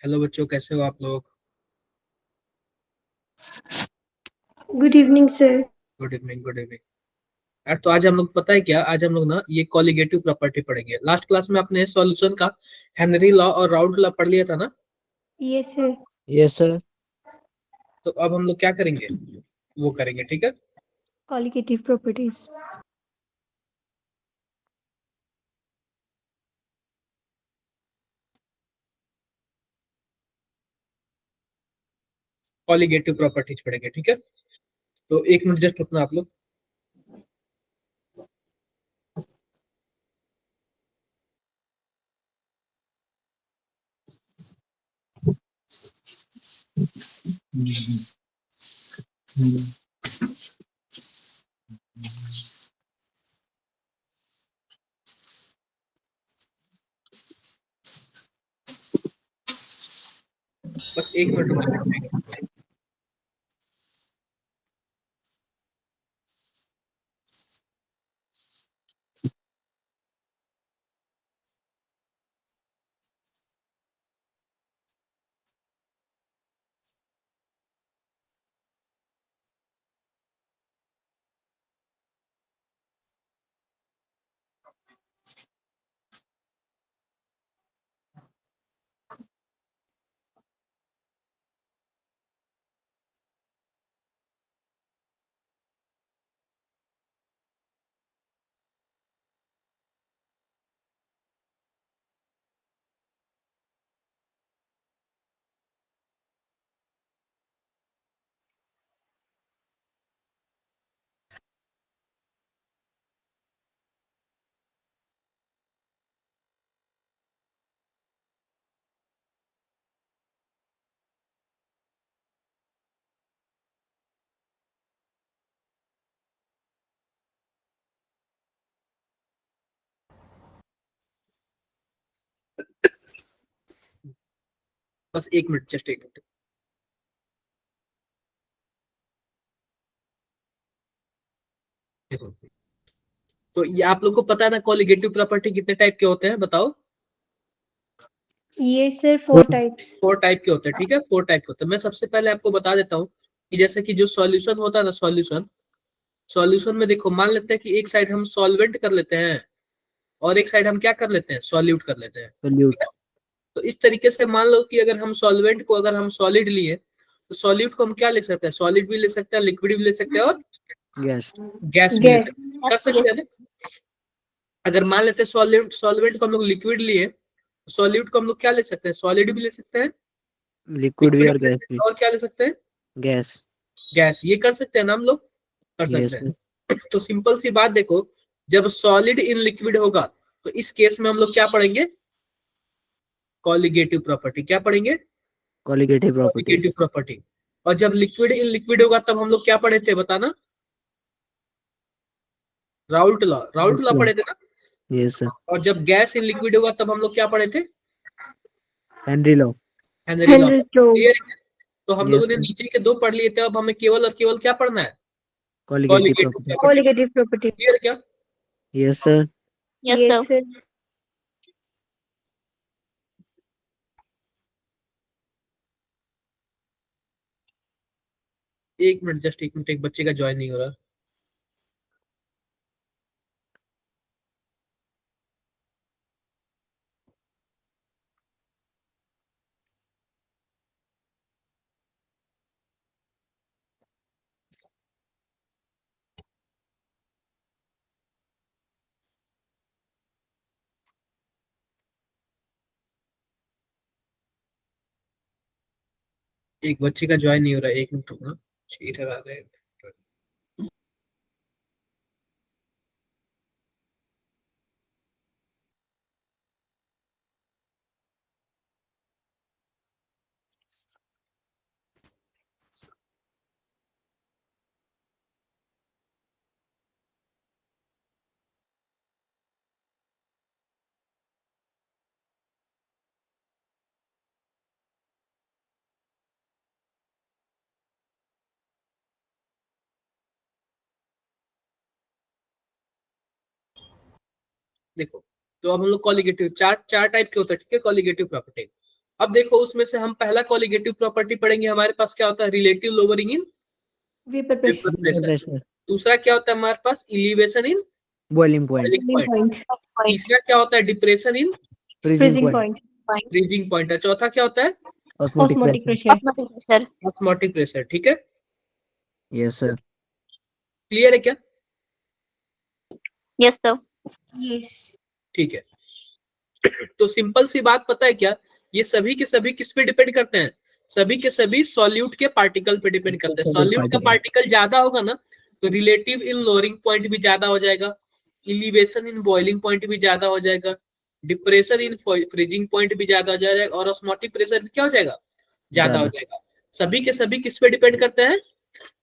Hello बच्चों, कैसे हो आप लोग। Good evening sir. Good evening, good evening. यार तो आज हम लोग पता है क्या, आज हम लोग ना ये कॉलिगेटिव प्रॉपर्टी पढ़ेंगे। लास्ट क्लास में आपने सॉल्यूशन का हेनरी लॉ और राउल्ट लॉ पढ़ लिया था ना। Yes sir. Yes sir. तो अब हम लोग क्या करेंगे, वो करेंगे, ठीक है। Colligative properties. कॉलिगेटिव प्रॉपर्टीज पढ़ेंगे, ठीक है। तो एक मिनट जस्ट रुकना आप लोग। बस एक मिनट रुकना। बस एक मिनट, जस्ट एक मिनट। देखो, तो ये आप लोग को पता है ना कॉलिगेटिव प्रॉपर्टी कितने टाइप के होते हैं, बताओ। ये सर 4 टाइप्स। 4 टाइप के होते हैं, ठीक है। 4 टाइप के होते हैं। मैं सबसे पहले आपको बता देता हूँ कि जैसे कि जो सॉल्यूशन होता है ना, सॉल्यूशन सॉल्यूशन में देखो, मान लेते हैं कि एक साइड हम सॉल्वेंट कर लेते हैं और एक साइड हम क्या कर लेते हैं, सॉल्यूट कर लेते हैं, ठीक है। सल्यूट। तो इस तरीके से मान लो कि अगर हम सॉल्वेंट को अगर हम सॉलिड लिए तो सॉल्यूट को हम क्या लिख सकते हैं, सॉलिड भी ले सकते हैं, लिक्विड भी ले सकते हैं और गैस। गैस भी ले गैस। सकते हैं, कर सकते हैं ना। अगर मान लेते हैं सॉल्वेंट सॉल्वेंट को हम लोग लिक्विड लिए, सॉल्यूट को हम लोग क्या ले सकते हैं, सॉलिड भी ले सकते हैं, लिक्विड भी लिक्विड और भी ले गैस सकते भी। हैं और क्या ले सकते हैं, गैस। गैस। ये कर सकते हैं ना हम लोग, कर सकते यस सर। हैं। तो सिंपल सी बात देखो, जब सॉलिड इन लिक्विड होगा तो इस केस में हम लोग क्या पढ़ेंगे, कॉलिगेटिव प्रॉपर्टी। क्या पढ़ेंगे, कॉलिगेटिव प्रॉपर्टी। Colligative property. और जब लिक्विड इन लिक्विड होगा तब हम लोग क्या पढ़े थे, बताना। राउल्ट लॉ पढ़े थे ना। Yes sir. और जब गैस इन लिक्विड होगा तब हम लोग क्या पढ़े थे, Henry law. Henry law. Henry law. Clear है। तो हम यस लोगों ने सर। नीचे के 2 पढ़ लिए थे, अब हमें केवल और केवल क्या पढ़ना है, colligative colligative property. Property. Colligative property. Clear क्या। Yes sir. Yes sir. एक मिनट, जस्ट एक मिनट, एक बच्चे का ज्वाइन नहीं हो रहा। एक बच्चे का ज्वाइन नहीं हो रहा, एक मिनट रुकना। चीटर आ गए। देखो, तो अब हम लोग कॉलिगेटिव चार चार टाइप के होते हैं, ठीक है, कॉलिगेटिव प्रॉपर्टी। अब देखो उसमें से हम पहला कॉलिगेटिव प्रॉपर्टी पढ़ेंगे, हमारे पास क्या होता है, relative lowering in Vapor pressure. Vapour pressure. Pressure, दूसरा क्या होता है हमारे पास, elevation in boiling point, boiling Boiling point. point. तीसरा क्या होता है, depression in freezing Freezing point, point. Freezing point. चौथा क्या होता है, osmotic Osmotic pressure. pressure. Osmotic pressure. ठीक है, यस सर। क्लियर है क्या? Yes, sir. Yes. ठीक है, तो सिंपल सी बात पता है क्या, ये सभी के सभी किस पे डिपेंड करते हैं, सभी के सभी सॉल्यूट के पार्टिकल पे डिपेंड करते हैं। सॉल्यूट का पार्टिकल ज्यादा होगा ना तो रिलेटिव इन लोअरिंग पॉइंट भी ज्यादा हो जाएगा, इलिवेशन इन बॉइलिंग पॉइंट भी ज्यादा हो जाएगा, डिप्रेशन इन फ्रीजिंग पॉइंट भी ज्यादा हो जाएगा, और ऑस्मोटिक प्रेशर भी क्या हो जाएगा, ज्यादा हो जाएगा। सभी के सभी किस पे डिपेंड करते हैं,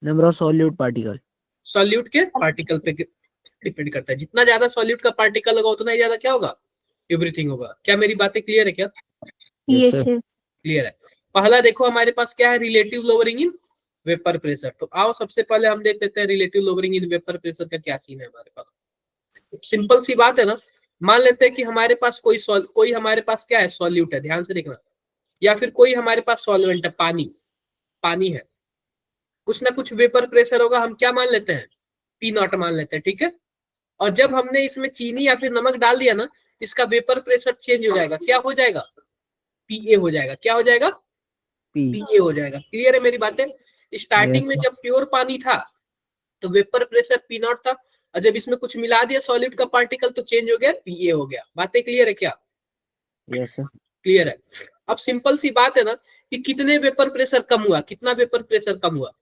number of solute particle, solute के पार्टिकल पे डिपेंड करता है। जितना ज्यादा सॉल्यूट का पार्टिकल होगा उतना ही ज्यादा क्या होगा, एवरीथिंग होगा। क्या मेरी बातें क्लियर है क्या? Yes Yes, sir. sir. Clear है। पहला देखो हमारे पास क्या है, relative lowering in vapour pressure. तो आओ सबसे पहले हम देख लेते हैं relative lowering in vapour pressure का क्या सीन है हमारे पास। सिंपल सी बात है ना, मान लेते हैं कि हमारे पास कोई हमारे पास क्या है, सॉल्यूट है, ध्यान से देखना, या फिर कोई हमारे पास सॉल्वेंट है, पानी पानी है, कुछ ना कुछ वेपर प्रेशर होगा, हम क्या मान लेते हैं, पी नॉट मान लेते हैं। ठीक है, और जब हमने इसमें चीनी या फिर नमक डाल दिया ना, इसका वेपर प्रेशर चेंज हो जाएगा, क्या हो जाएगा, पीए हो जाएगा। क्या हो जाएगा, पी। पीए हो जाएगा। क्लियर है मेरी बातें? स्टार्टिंग यस में सर। जब प्योर पानी था तो वेपर प्रेशर पी नॉट था, और जब इसमें कुछ मिला दिया सॉलिड का पार्टिकल तो चेंज हो गया, पीए हो गया। बातें क्लियर है क्या? Yes sir. क्लियर है। अब सिंपल सी बात है ना कि कितने वेपर प्रेशर कम हुआ, कितना वेपर प्रेशर कम हुआ,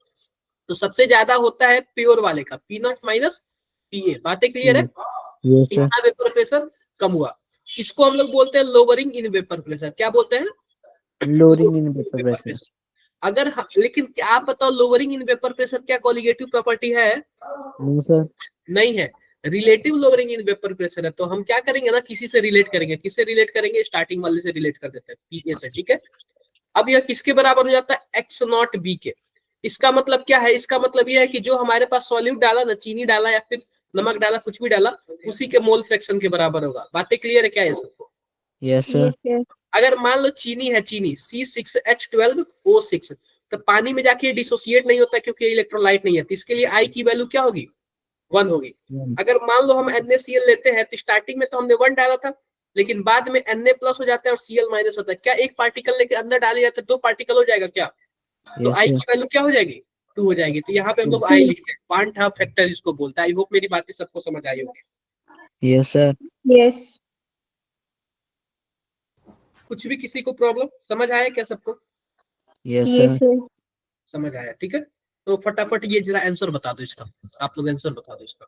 तो सबसे ज्यादा होता है प्योर वाले का, पी नॉट माइनस पीए। बातें क्लियर है? Yes sir. इतना वेपर प्रेशर कम हुआ, इसको हम लोग बोलते हैं लोअरिंग इन वेपर प्रेशर। क्या बोलते हैं, lowering in vapour vapour pressure. Pressure. अगर लेकिन क्या आप बताओ, लोअरिंग इन वेपर प्रेशर क्या कॉलिगेटिव प्रॉपर्टी है? No sir. नहीं है, relative lowering in vapour pressure है। तो हम क्या करेंगे ना, किसी से रिलेट करेंगे, किससे रिलेट करेंगे, स्टार्टिंग वाले से रिलेट कर देते हैं, पीए से। ठीक है, अब यह किसके बराबर हो जाता है, एक्स नॉट बी के। इसका मतलब क्या है, इसका मतलब यह है कि जो हमारे पास सॉल्यूट डाला ना, चीनी डाला या फिर नमक डाला, कुछ भी डाला, उसी के मोल फ्रैक्शन के बराबर होगा। बातें क्लियर है क्या ये सबको? Yes sir. Yes, sir. अगर मान लो चीनी है, चीनी C6H12O6, तो पानी में जाके डिसोसिएट नहीं होता क्योंकि इलेक्ट्रोलाइट नहीं है, तो इसके लिए आई की वैल्यू क्या होगी, 1 होगी। अगर मान लो हम NaCl लेते हैं, तो स्टार्टिंग में तो हमने 1 डाला था, लेकिन बाद में Na प्लस हो जाता है और Cl माइनस होता है, क्या एक पार्टिकल लेके अंदर डाले जाते हैं, 2 पार्टिकल हो जाएगा क्या, तो यस आई सर। की वैल्यू क्या हो जाएगी, 2 हो जाएगी। तो यहाँ पे हम लोग आई लिखते हैं, क्वांट हाफ फैक्टर इसको बोलता है। आई होप मेरी बातें सबको समझ आई होगी। Yes sir. Yes. कुछ भी किसी को प्रॉब्लम समझ आया क्या सबको? Yes Yes, sir. sir. समझ आया, ठीक है। तो फटाफट ये जरा आंसर बता दो इसका, आप लोग आंसर बता दो इसका।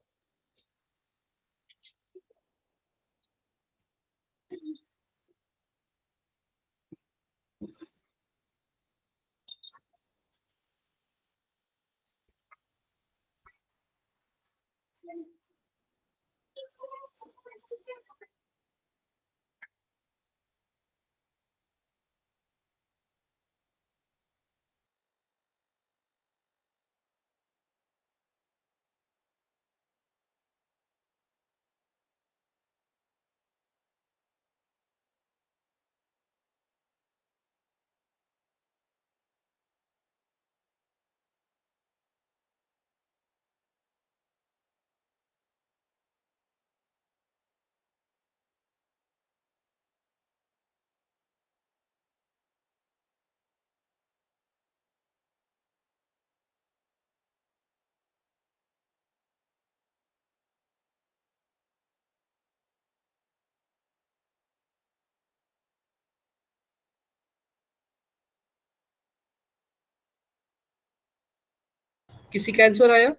किसी का आंसर आया?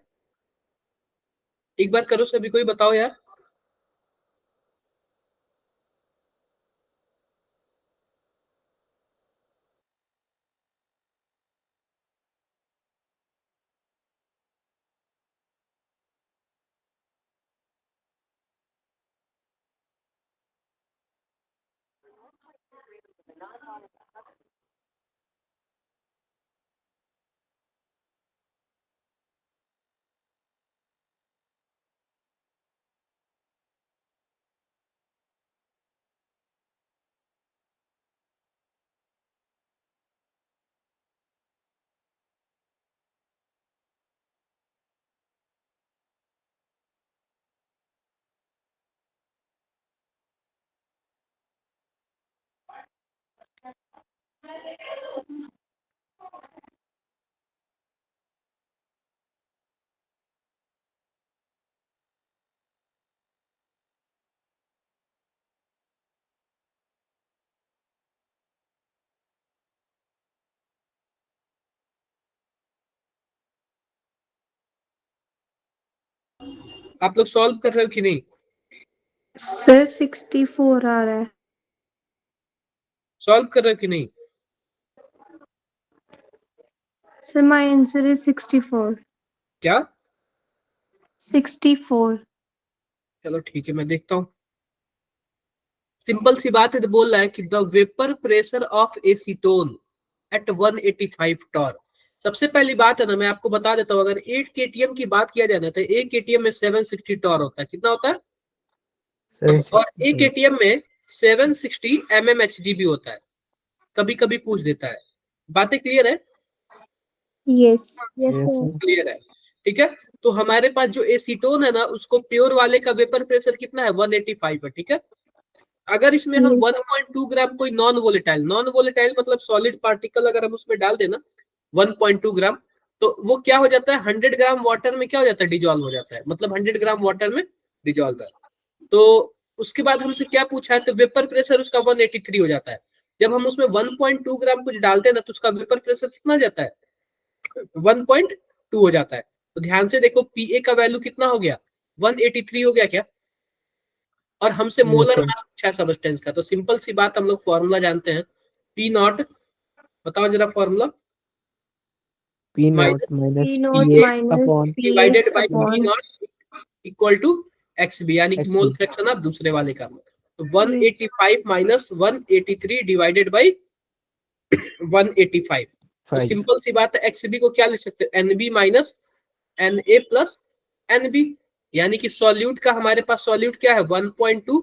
एक बार करो सभी, कोई बताओ यार। आप लोग सॉल्व कर रहे हो कि नहीं? सर 64 आ रहा है। सॉल्व कर रहे हो कि नहीं? Sir my answer is 64। क्या? 64। चलो ठीक है, मैं देखता हूँ। सिंपल सी बात है, तो बोल रहा है कि the vapour pressure of acetone at 185 torr. सबसे पहली बात है ना, मैं आपको बता देता हूँ, अगर 8 केटीएम की बात किया जाए ना, तो 1 केटीएम में 760 टॉर होता है। कितना होता है? और 1 764 केटीएम में 760 mmHg भी होता है। कभी कभी पूछ देता है। बातें क्लियर है? Yes yes yes sir. Sir clear है, ठीक है। तो हमारे पास जो एसीटोन है ना, उसको प्योर वाले का वेपर प्रेशर कितना है? 185 है, ठीक है। अगर इसमें हम 1.2 ग्राम कोई नॉन वोलेटाइल मतलब सॉलिड पार्टिकल अगर हम उसमें डाल देना 1.2 ग्राम, तो वो क्या हो जाता है? 100 ग्राम वाटर में क्या हो जाता है? डिजोल्व हो जाता है। मतलब 100 ग्राम वाटर में डिजोल्व है। तो उसके बाद हमसे क्या पूछा है? तो वेपर प्रेशर उसका 183 हो जाता है। जब हम उसमें 1.2 ग्राम कुछ डालते हैं ना, तो उसका वेपर प्रेशर कितना जाता है? 1.2 हो जाता है। तो ध्यान से देखो, पीए का वैल्यू कितना हो गया? 183 हो गया क्या? और हमसे यस मोलर सर मास पूछा है सबस्टेंस का। तो सिंपल सी बात, हम लोग फॉर्मूला जानते हैं। पी नॉट, बताओ जरा formula. P naught minus minus P P naught A minus upon P divided S by P upon naught equal to X B, यानी कि X mole B fraction of दूसरे वाले का। तो यस 185 माइनस 183 डिवाइडेड बाई 185। तो 5 simple सी बात है, x B को क्या लिख सकते हैं? N B minus N A plus N B. यानी कि सॉल्यूट का हमारे पास सॉल्यूट क्या है? 1.2।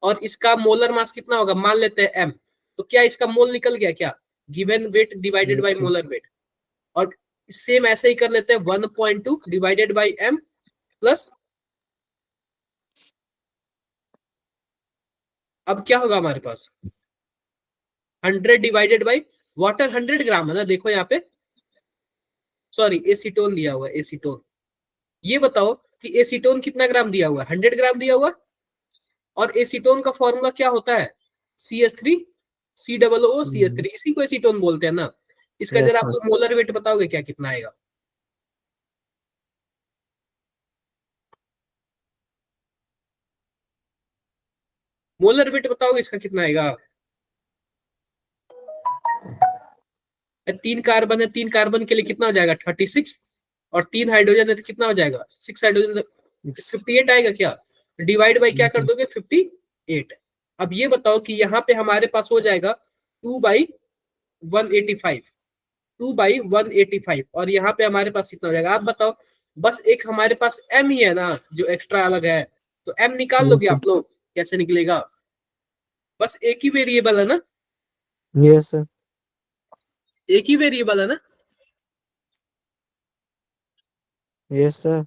और इसका मोलर मास कितना होगा? मान लेते हैं एम। तो क्या इसका मोल निकल गया क्या? Given weight divided by yes sir molar weight. और सेम ऐसे ही कर लेते हैं, 1.2 डिवाइडेड बाई एम प्लस, अब क्या होगा हमारे पास? 100 डिवाइडेड बाई वाटर। 100 ग्राम है ना, देखो यहाँ पे, सॉरी एसीटोन दिया हुआ है, एसीटोन। ये बताओ कि एसीटोन कितना ग्राम दिया हुआ है? 100 ग्राम दिया हुआ। और एसीटोन का फॉर्मूला क्या होता है? CH3 COO CH3, इसी को एसीटोन बोलते हैं ना। इसका यस जरा आप सर लोग मोलर वेट बताओगे क्या कितना आएगा? मोलर वेट बताओगे इसका कितना आएगा? 3 कार्बन है, 3 कार्बन के लिए कितना हो जाएगा? 36। और 3 हाइड्रोजन है तो कितना हो जाएगा? 6 हाइड्रोजन, 6 58 आएगा क्या? डिवाइड बाई क्या कर दोगे? 58। अब ये बताओ कि यहाँ पे हमारे पास हो जाएगा 2/185, 2/185। और यहाँ पे हमारे पास कितना हो जाएगा? आप बताओ। बस एक हमारे पास एम ही है ना जो एक्स्ट्रा अलग है, तो एम निकाल यस लोगे सर आप लोग? कैसे निकलेगा? बस एक ही वेरिएबल है ना, यस सर एक ही वेरिएबल है ना। यस सर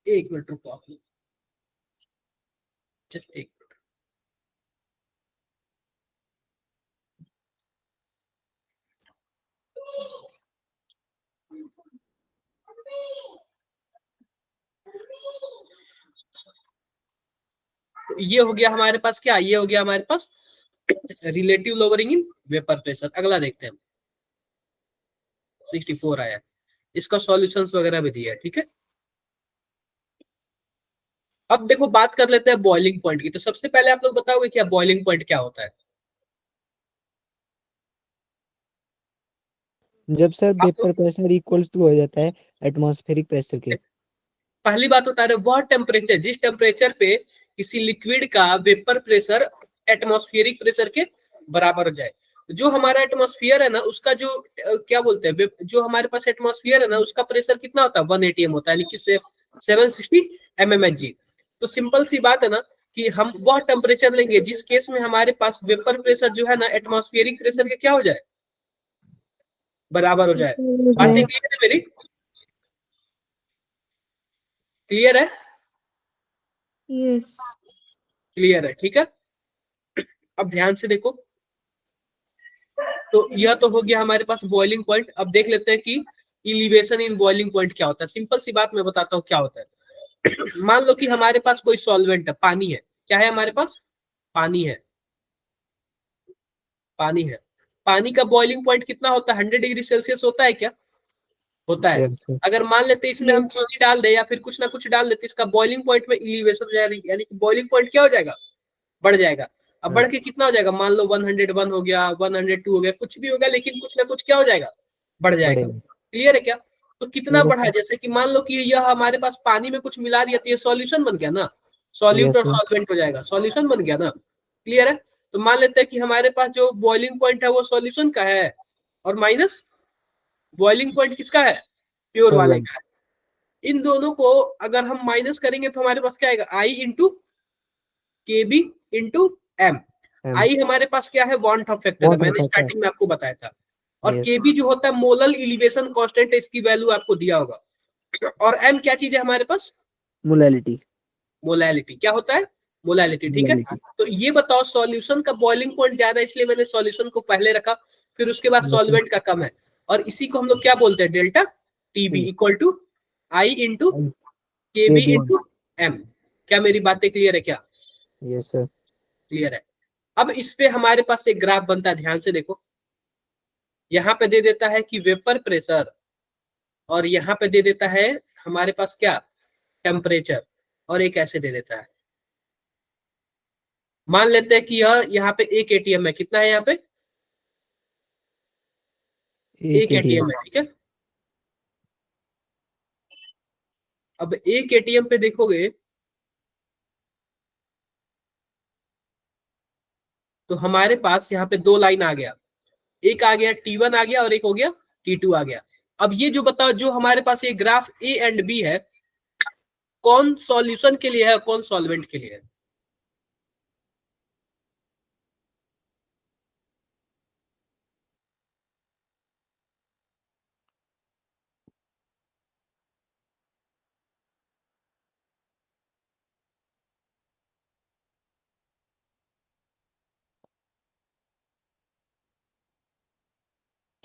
एक मिनट रुको आप लोग, जस्ट एक। तो ये हो गया हमारे पास क्या? ये हो गया हमारे पास relative lowering in vapour pressure. अगला देखते हैं, 64 आया। इसका सॉल्यूशंस वगैरह भी दिया है, ठीक है। अब देखो बात कर लेते हैं बॉइलिंग पॉइंट की। तो सबसे पहले आप लोग बताओगे क्या बॉइलिंग पॉइंट क्या होता है? जब सर आप लोग वेपर प्रेशर इक्वल्स टू हो जाता है एटमॉस्फेरिक प्रेशर के पहली बात बता रहे, वह टेम्परेचर जिस टेम्परेचर पे किसी लिक्विड का वेपर प्रेशर एटमॉस्फेरिक प्रेशर के बराबर हो जाए। जो हमारा एटमॉस्फेयर है ना, उसका जो क्या बोलते हैं, जो हमारे पास एटमॉस्फेयर है ना, उसका प्रेशर कितना होता है? 1 atm होता है, यानी कि 760 mmHg। तो सिंपल सी बात है ना कि हम वह टेम्परेचर लेंगे जिस केस में हमारे पास वेपर प्रेशर जो है ना एटमॉस्फेरिक प्रेशर के क्या हो जाए? बराबर हो जाए। बातें क्लियर है मेरी? क्लियर है? यस क्लियर है, ठीक है। अब ध्यान से देखो, तो यह तो हो गया हमारे पास बॉइलिंग पॉइंट। अब देख लेते हैं कि इलिवेशन इन बॉइलिंग पॉइंट क्या होता है। सिंपल सी बात मैं बताता हूँ क्या होता है। मान लो कि हमारे पास कोई सॉल्वेंट है, पानी है। क्या है हमारे पास? पानी है, पानी है। पानी का बॉइलिंग पॉइंट कितना होता है? 100 डिग्री सेल्सियस होता है क्या? होता है। Yes, sir. अगर मान लेते इसमें हम चीनी डाल दे या फिर कुछ ना कुछ डाल देते, इसका बॉइलिंग पॉइंट में एलिवेशन यानी कि बॉइलिंग पॉइंट क्या हो जाएगा, बढ़ जाएगा। अब बढ़ के कितना हो जाएगा, मान लो 101 हो गया, 102 हो गया, कुछ भी होगा, लेकिन कुछ ना कुछ क्या हो जाएगा, बढ़ जाएगा। बढ़ेगा। क्लियर है क्या? तो कितना Yes, बढ़ा, sir. जैसे कि मान लो कि यह हमारे पास पानी में कुछ मिला दिया तो ये सॉल्यूशन बन गया ना, सॉल्यूट Yes, और sir. सॉल्वेंट हो जाएगा, सॉल्यूशन बन गया ना। क्लियर है? तो मान लेते हैं कि हमारे पास जो बॉइलिंग पॉइंट है वो सॉल्यूशन का है, और माइनस बॉइलिंग पॉइंट किसका है, प्योर वाले Solvent. का है। इन दोनों को अगर हम माइनस करेंगे तो हमारे पास क्या आएगा, आई इंटू के बी इंटू एम। M. आई हमारे पास क्या है, वांट ऑफ फैक्टर है, Want मैंने factor. स्टार्टिंग में आपको बताया था। और Yes. के बी जो होता है मोलल एलिवेशन कांस्टेंट है, इसकी वैल्यू आपको दिया होगा। और एम क्या चीज है हमारे पास, Molality. मोलैलिटी। क्या होता है, मोलैलिटी। ठीक है, Molality. तो ये बताओ सॉल्यूशन का बॉइलिंग पॉइंट ज्यादा है, इसलिए मैंने सॉल्यूशन को पहले रखा, फिर उसके बाद Yes, sir. सॉल्वेंट का कम है, और इसी को हम लोग क्या बोलते हैं, delta TB T. Equal to I into M. K B KB. Into M. क्या मेरी बातें क्लियर है क्या? Yes, sir. क्लियर है। अब इस पे हमारे पास एक ग्राफ बनता है, ध्यान से देखो। यहाँ पे दे देता है कि वेपर प्रेशर, और यहाँ पे दे देता है हमारे पास क्या, टेम्परेचर, और एक ऐसे दे देता है। मान लेते हैं कि यह यहाँ पे एक एटीएम है, कितना है यहाँ पे, एक ATM. एटीएम है। ठीक है, अब एक एटीएम पे देखोगे तो हमारे पास यहाँ पे दो लाइन आ गया, एक आ गया T1 आ गया, और एक हो गया T2 आ गया। अब ये जो बताओ, जो हमारे पास ये ग्राफ ए एंड बी है, कौन सॉल्यूशन के लिए है, कौन सॉल्वेंट के लिए है?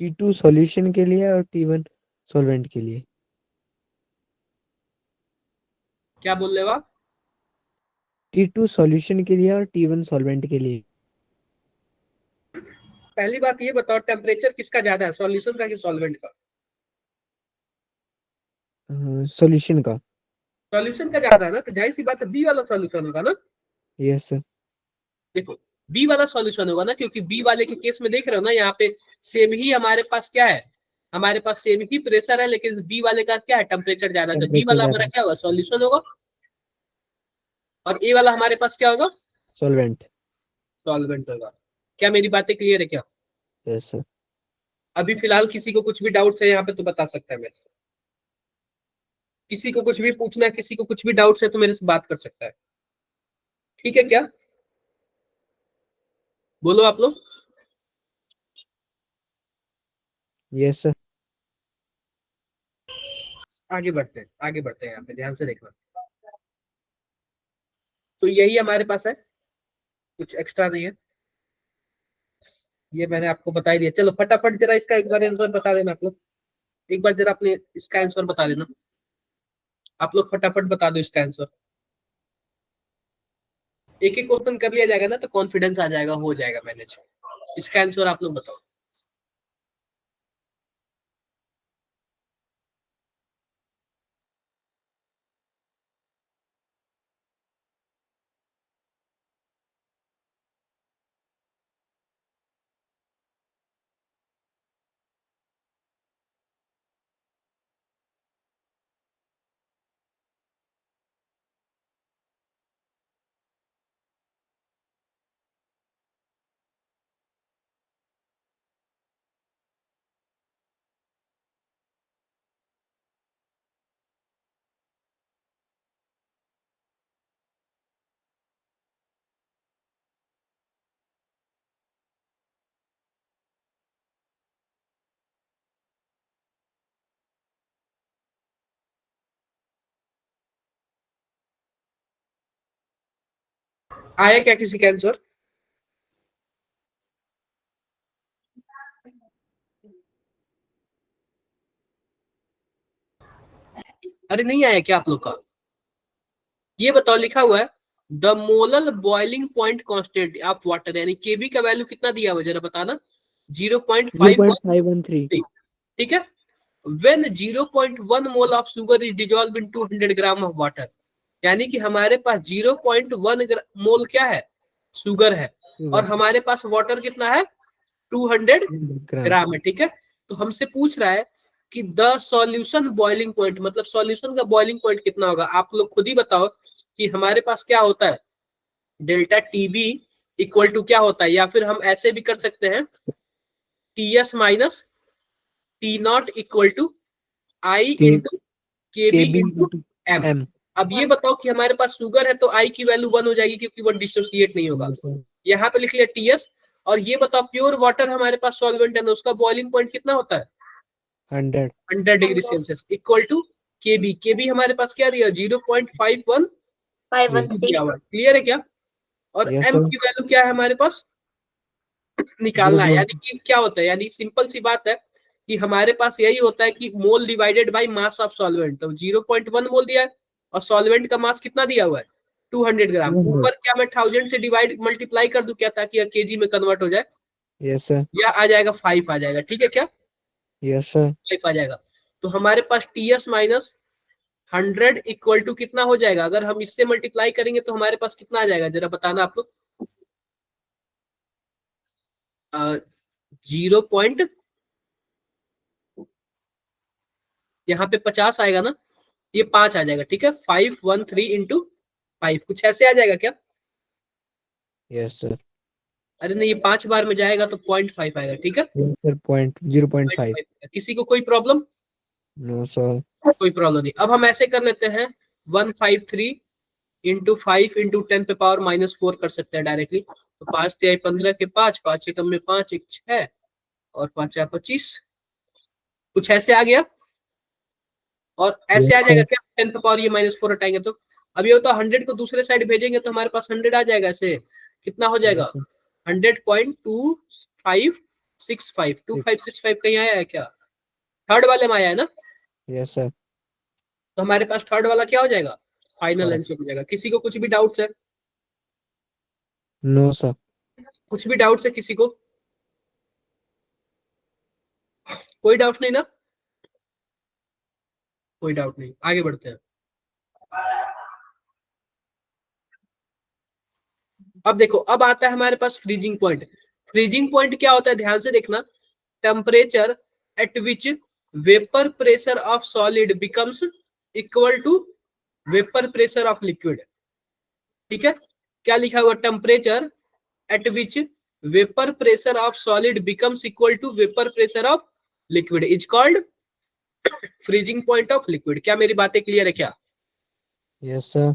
T2 सॉल्यूशन के लिए और T1 सॉल्वेंट के लिए। क्या बोल रहे हो आप? T2 सॉल्यूशन के लिए और T1 सॉल्वेंट के लिए। पहली बात ये बताओ, टेम्परेचर किसका ज्यादा है, सॉल्यूशन का कि सॉल्वेंट का? सॉल्यूशन का। सॉल्यूशन का ज्यादा है ना, तो जाहिर सी बात है बी वाला सॉल्यूशन होगा ना। Yes sir. देखो, बी वाला सॉल्यूशन होगा ना, क्योंकि बी वाले के केस में देख रहे हो ना, यहाँ पे सेम ही हमारे पास क्या है, हमारे पास सेम ही प्रेशर है, लेकिन बी वाले का क्या है, टेम्परेचर ज्यादा है, तो बी टेम्परेचर वाला ज्यादा हमारा है। क्या होगा, सॉल्यूशन होगा। और ए वाला हमारे पास क्या होगा, सॉल्वेंट। सॉल्वेंट होगा। क्या मेरी बातें क्लियर है क्या? Yes sir. अभी फिलहाल किसी को कुछ भी डाउट्स है यहाँ पे तो बता सकता है मेरे से, किसी को कुछ भी पूछना है, किसी को कुछ भी डाउट्स है तो मेरे से बात कर सकता है। ठीक है क्या, बोलो आप लोग। Yes sir. आगे बढ़ते हैं, आगे बढ़ते हैं, यहाँ पे ध्यान से देखना। तो यही हमारे पास है, कुछ एक्स्ट्रा नहीं है, ये मैंने आपको बता ही दिया। चलो फटाफट जरा इसका एक बार आंसर बता देना आप लोग, एक बार जरा अपने इसका आंसर बता देना आप लोग, फटाफट बता दो इसका आंसर। एक एक क्वेश्चन कर लिया जाएगा ना तो कॉन्फिडेंस आ जाएगा, हो जाएगा मैनेज। इसका आंसर आप लोग बताओ। आया क्या किसी का आंसर? अरे नहीं आया क्या आप लोग का? ये बताओ, लिखा हुआ है the molal boiling point constant of water, यानी केबी का वैल्यू कितना दिया हुआ जरा बताना, 0.513। 0.513। ठीक है, when 0.1 mole of sugar is dissolve in 200 gram of water, यानी कि हमारे पास 0.1 मोल क्या है, शुगर है, और हमारे पास वाटर कितना है, 200 ग्राम है। ठीक है, तो हमसे पूछ रहा है कि द सॉल्यूशन बॉइलिंग पॉइंट, मतलब सॉल्यूशन का बॉइलिंग पॉइंट कितना होगा। आप लोग खुद ही बताओ कि हमारे पास क्या होता है, डेल्टा टीबी इक्वल टू क्या होता है, या फिर हम ऐसे भी कर सकते हैं TS minus T naught equal to I into KB into M. अब ये बताओ कि हमारे पास शुगर है तो आई की वैल्यू 1 हो जाएगी क्योंकि वो डिसोसिएट नहीं होगा। यहाँ पे लिख लिया टीएस, और ये बताओ प्योर वाटर हमारे पास सॉल्वेंट है ना, उसका बॉइलिंग पॉइंट कितना होता है, 100 डिग्री सेल्सियस इक्वल टू केबी। केबी हमारे पास क्या दिया, 0.51 दिया हुआ है। क्लियर है क्या? और Yes, एम sir. की वैल्यू क्या है हमारे पास, निकालना है। यानी कि क्या होता है, यानी सिंपल सी बात है कि हमारे पास यही होता है कि मोल divided by mass of solvent. तो 0.1 मोल दिया है और सॉल्वेंट का मास कितना दिया हुआ है, 200 ग्राम। 200. ऊपर क्या मैं 1000 से डिवाइड मल्टीप्लाई कर दूं क्या, ताकि केजी में कन्वर्ट हो जाए, Yes, sir. या आ जाएगा 5 आ जाएगा। ठीक है क्या, Yes, sir. 5 आ जाएगा। तो हमारे पास टीएस माइनस 100 इक्वल टू कितना हो जाएगा, अगर हम इससे मल्टीप्लाई करेंगे तो हमारे पास कितना आ जाएगा, जरा बताना आप लोग। 0 पॉइंट, यहाँ पे 50 आएगा ना, ये 5 आ जाएगा। ठीक है, 513 इंटू 5 कुछ ऐसे आ जाएगा क्या? Yes, sir. अरे नहीं, ये 5 बार में जाएगा तो 0.5 आएगा। ठीक है, Yes, sir. 0.5. किसी को कोई प्रॉब्लम? No, sir. कोई प्रॉब्लम नहीं। अब हम ऐसे कर लेते हैं 153 इंटू 5 इंटू 10 पे पावर -4 कर सकते हैं डायरेक्टली। तो 5 तिहाई 15 के 5, 5 एकम में 5, 1 6 और 5 25, कुछ ऐसे आ गया। और ऐसे आ Yes, जाएगा sir. क्या, 10 पे पावर ये -4 हटाएंगे तो। अब ये होता है 100 को दूसरे साइड भेजेंगे तो हमारे पास 100 आ जाएगा। ऐसे कितना हो जाएगा, Yes, sir. 100.2565। 2565 कहीं आया है क्या, थर्ड वाले में आया है ना। Yes, sir. तो हमारे पास थर्ड वाला क्या हो जाएगा, फाइनल Correct. आंसर हो जाएगा। किसी को कुछ भी डाउट्स है, No, sir. कुछ भी डाउट्स है किसी को, कोई डाउट नहीं ना, कोई डाउट नहीं, आगे बढ़ते हैं। अब देखो, अब आता है हमारे पास फ्रीजिंग पॉइंट। फ्रीजिंग पॉइंट क्या होता है, ध्यान से देखना, temperature at which vapour pressure of solid becomes equal to vapour pressure of liquid. ठीक है, क्या लिखा हुआ, temperature at which vapour pressure of solid becomes equal to vapour pressure of liquid is called freezing point of liquid. क्या मेरी बातें clear है क्या? Yes, sir.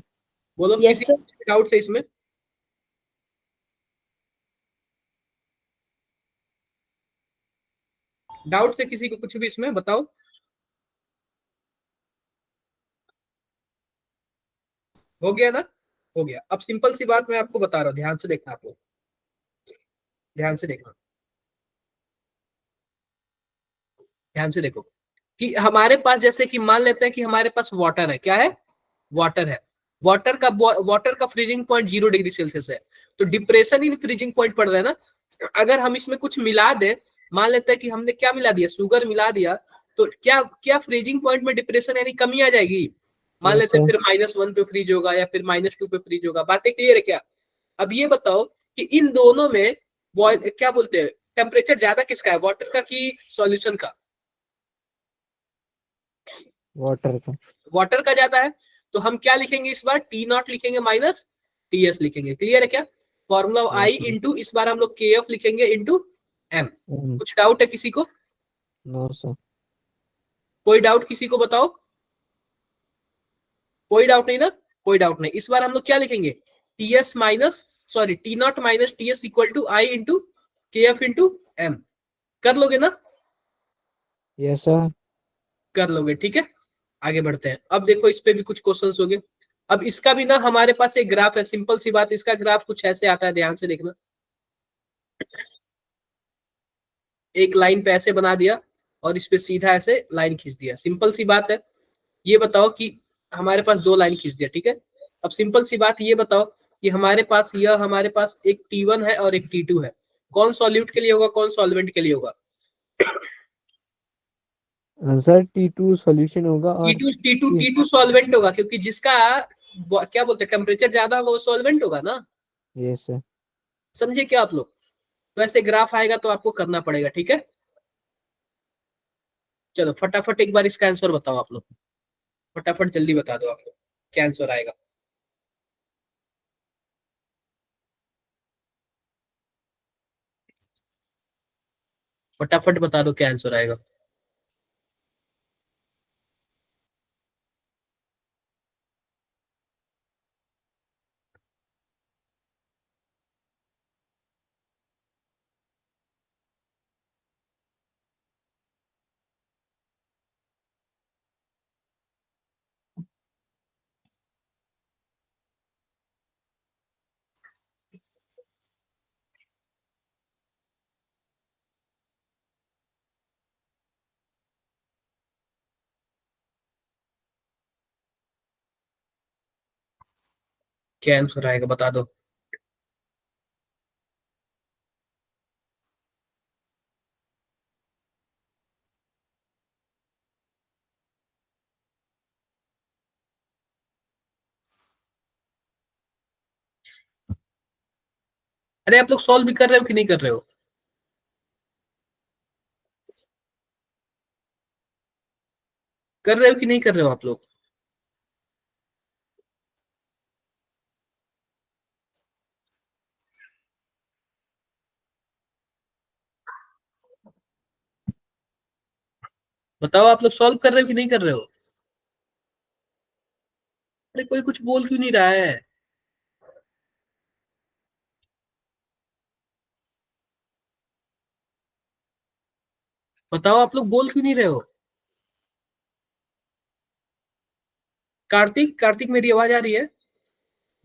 बोलो, Yes, किसी डाउट है इसमें? डाउट है किसी को कुछ भी इसमें, बताओ। हो गया ना, हो गया। अब सिंपल सी बात मैं आपको बता रहा हूँ, ध्यान से देखना आप लोग, ध्यान से देखना, ध्यान से देखो कि हमारे पास, जैसे कि मान लेते हैं कि हमारे पास वाटर है, क्या है, वाटर है। वाटर का फ्रीजिंग पॉइंट 0 डिग्री सेल्सियस है, तो डिप्रेशन इन फ्रीजिंग पॉइंट पड़ रहा है ना। अगर हम इसमें कुछ मिला दें, मान लेते हैं कि हमने क्या मिला दिया, शुगर मिला दिया, तो क्या क्या फ्रीजिंग पॉइंट में डिप्रेशन यानी कमी आ जाएगी। मान Yes, लेते हैं sir. फिर -1 पे फ्रीज होगा या फिर -2 पे फ्रीज होगा। बातें क्लियर है क्या? अब ये बताओ कि इन दोनों में बॉयल क्या बोलते हैं, टेम्परेचर ज्यादा किसका है, वाटर का कि सॉल्यूशन का? Water का. वाटर का ज्यादा है। तो हम क्या लिखेंगे इस बार, टी नॉट लिखेंगे माइनस टीएस लिखेंगे। क्लियर है क्या? Formula I Yes, sir. Into, इस बार हम लोग के एफ लिखेंगे इंटू एम। कुछ डाउट है किसी को? No, sir. कोई डाउट किसी को, बताओ। कोई डाउट नहीं ना, कोई डाउट नहीं। इस बार हम लोग क्या लिखेंगे, TS minus, sorry T naught minus TS equal to I into K F into M. कर लोगे ना? Yes, sir. कर लोगे, ठीक है। आगे बढ़ते हैं। अब देखो, इस पे भी कुछ क्वेश्चंस हो गए। अब इसका भी ना हमारे पास एक ग्राफ है, सिंपल सी बात, इसका ग्राफ कुछ ऐसे आता है, ध्यान से देखना। एक लाइन पे ऐसे बना दिया और इस पे सीधा ऐसे लाइन खींच दिया, सिंपल सी बात है। ये बताओ कि हमारे पास 2 लाइन खींच दिया, ठीक है। अब सिंपल सी बात ये बताओ कि हमारे पास एक T1 है और एक T2 है। कौन सॉल्यूट के लिए होगा, कौन सॉल्वेंट के लिए होगा? सर T2 सॉल्यूशन होगा और T2 सॉल्वेंट होगा, क्योंकि जिसका क्या बोलते हैं टेम्परेचर ज्यादा होगा वो सॉल्वेंट होगा ना। Yes sir. समझे क्या आप लोग? तो ऐसे ग्राफ आएगा तो आपको करना पड़ेगा, ठीक है। चलो फटाफट एक बार इसका आंसर बताओ आप लोग, फटाफट जल्दी बता दो आप लोग क्या आंसर आएगा। फटाफट बता दो क्या आंसर आएगा। क्या आंसर आएगा बता दो। अरे आप लोग सॉल्व भी कर रहे हो कि नहीं कर रहे हो? कर रहे हो कि नहीं कर रहे हो आप लोग? बताओ आप लोग सॉल्व कर रहे हो कि नहीं कर रहे हो? अरे कोई कुछ बोल क्यों नहीं रहा है? बताओ आप लोग बोल क्यों नहीं रहे हो? कार्तिक, कार्तिक मेरी आवाज आ रही है?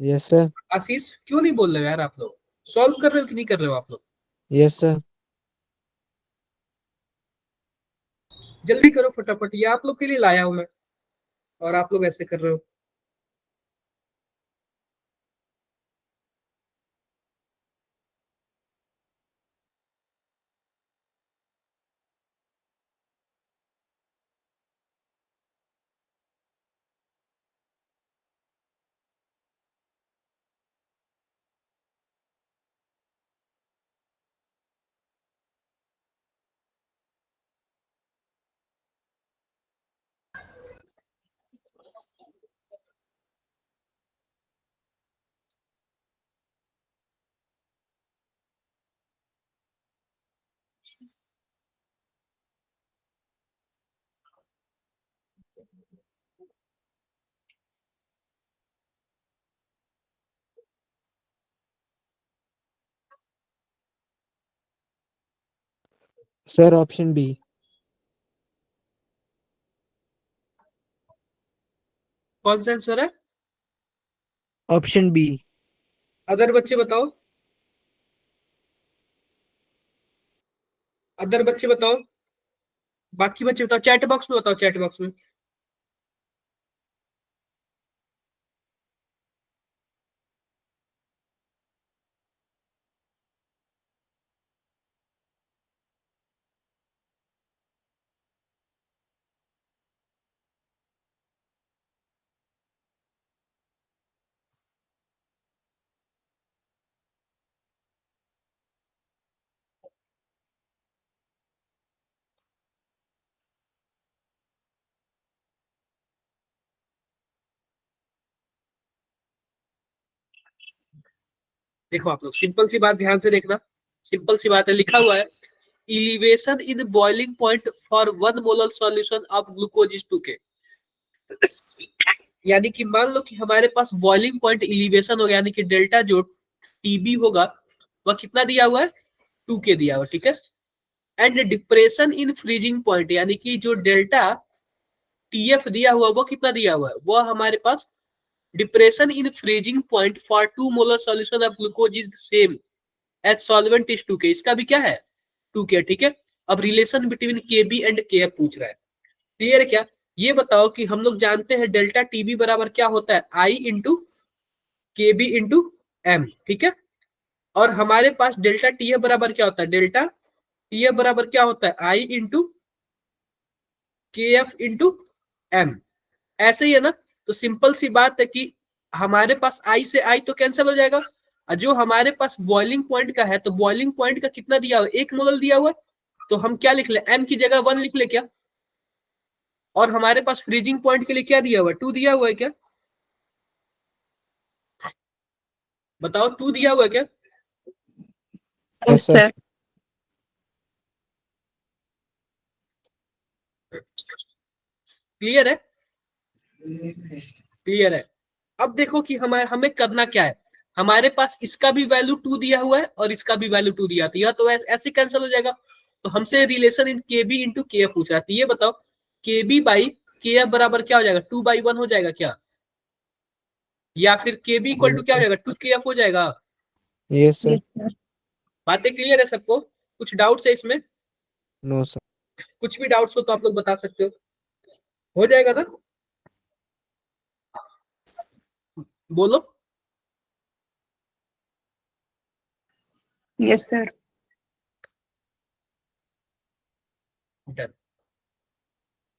Yes sir. आशीष क्यों नहीं बोल रहे हो यार आप लोग? सॉल्व कर रहे हो कि नहीं कर रहे हो आप लोग? Yes sir. जल्दी करो फटाफट, ये आप लोग के लिए लाया हूं मैं, और आप लोग ऐसे कर रहे हो। Sir option B. कौन सा आंसर है? Option B. अदर बच्चे बताओ, अदर बच्चे बताओ, बाकी बच्चे बताओ, चैट बॉक्स में बताओ, चैट बॉक्स में। देखो आप लोग सिंपल सी बात ध्यान से देखना, सिंपल सी बात है, लिखा हुआ है elevation in boiling point for 1 molar solution of glucose is 2K। यानी कि मान लो कि हमारे पास बॉइलिंग पॉइंट इलिवेशन होगा, यानी कि डेल्टा जो टीबी होगा वह कितना दिया हुआ है? 2K दिया हुआ, ठीक है। And depression in freezing point, यानी कि जो डेल्टा टीएफ दिया हुआ वो कितना दिया हुआ है? वो हमारे पास depression in freezing point for 2 molar solution of glucose is same as solvent is 2K। इसका भी क्या है? 2K, ठीक है। अब relation between KB and KF पूछ रहा है, क्लियर है क्या? ये बताओ कि हम लोग जानते हैं डेल्टा टीबी बराबर क्या होता है? I into KB into M, ठीक है। और हमारे पास डेल्टा TF बराबर क्या होता है? डेल्टा TF बराबर क्या होता है? I into KF into M, ऐसे ही है ना। तो सिंपल सी बात है कि हमारे पास I से I तो कैंसिल हो जाएगा, और जो हमारे पास बॉइलिंग पॉइंट का है, तो बॉइलिंग पॉइंट का कितना दिया हुआ है, 1 मोल दिया हुआ है, तो हम क्या लिख ले, M की जगह 1 लिख ले क्या। और हमारे पास फ्रीजिंग पॉइंट के लिए क्या दिया हुआ है, 2 दिया हुआ है क्या, बताओ 2 दिया हुआ है क्या। Yes sir. सर क्लियर है, क्लियर है। अब देखो कि हमें करना क्या है, हमारे पास इसका भी वैल्यू 2 दिया हुआ है और इसका भी वैल्यू 2 दिया था, तो ऐसे कैंसिल हो जाएगा। तो हमसे relation in KB into K F पूछ रहा है, तो ये बताओ KB बाई के एफ बराबर क्या हो जाएगा, 2/1 हो जाएगा क्या, या फिर KB इक्वल टू क्या हो जाएगा, 2KF हो जाएगा। Yes sir. यस सर बातें क्लियर है सबको, कुछ डाउट्स है इसमें, नो सर। कुछ भी डाउट्स हो तो आप लोग बता सकते हो जाएगा ना, बोलो। Yes sir done.